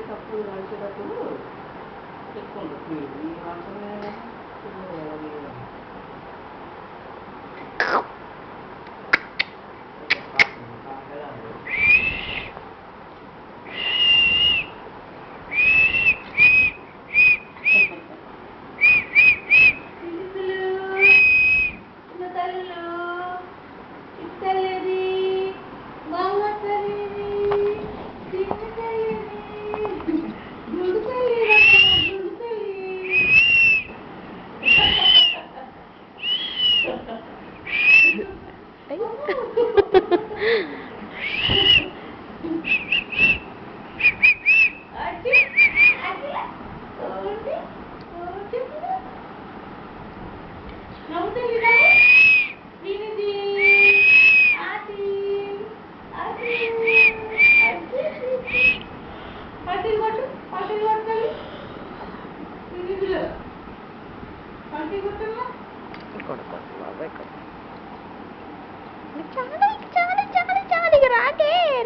తప్పుడు నడిచేటప్పుడు చెప్పుకుంటారు ఈ మాత్రమే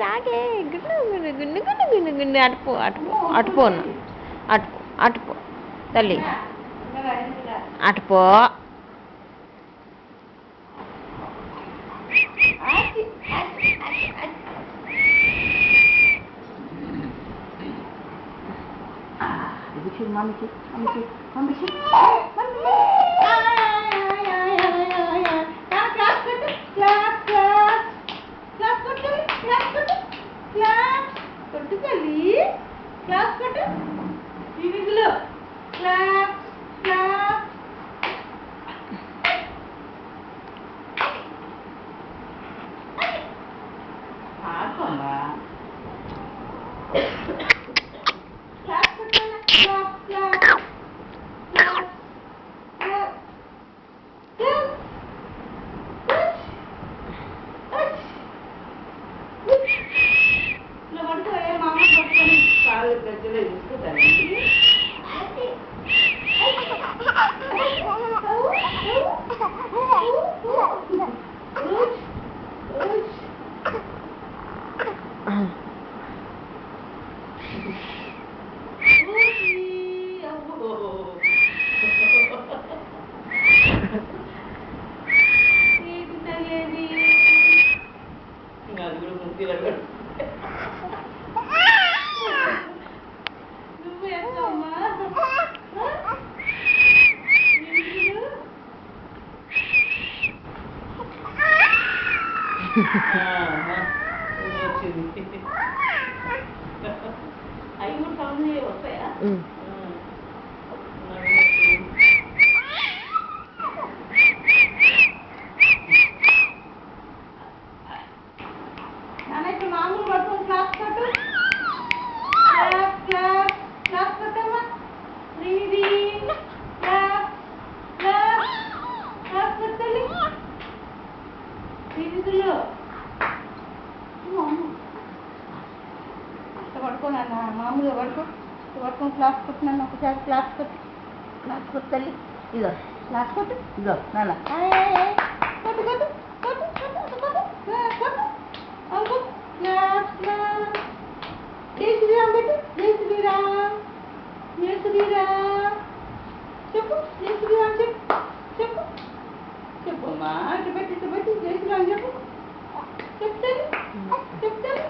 రాగే గుండు గుండు గుండు గుండు గుండు గుండు అటుపో అటుపో అటుపోను అటుపో అటుపో తల్లి అటుపో మమ్మీకి మమ్మీకి మమ్మీకి కొట్టు తల్లి క్లాస్ కొట్టు టీవీలో క్లాస్ క్లాస్ ఆడుకోమ్మా క్లాస్ కొట్టాలి క్లాస్ క్లాస్ క్లాస్ గజ్జలో చూసుకుంటాను అది కూడా ముక్తి వచ్చింది అవి కూడా సౌండ్ వస్తాయా ఇప్పుడు మామూలు పడుతుంది క్లాస్ కట్టు క్లాస్ క్లాస్ క్లాస్ కట్టమ్మా ఇది క్లాస్ క్లాస్ క్లాస్ కట్టాలి ఇదిలో పడుకోనన్న మామూలుగా పడుకొని క్లాస్ కొట్టినాను ఒకసారి క్లాస్ కొట్టాలి ఇదో క్లాస్ కొట్టు ఇదో నాన్న కొట్టు కొట్టు కొట్టు కొట్టు కొట్టు అంకు క్లాస్ క్లాస్ జై శ్రీరామ్ పెట్టు జై శ్రీరామ్ జై శ్రీరామ్ చెప్పు జై శ్రీరామ్ చెప్పు చెప్పు చెప్పమ్మా ఇటు పెట్టి జై శ్రీరామ్ చెప్పు చెప్తాను చెప్తాను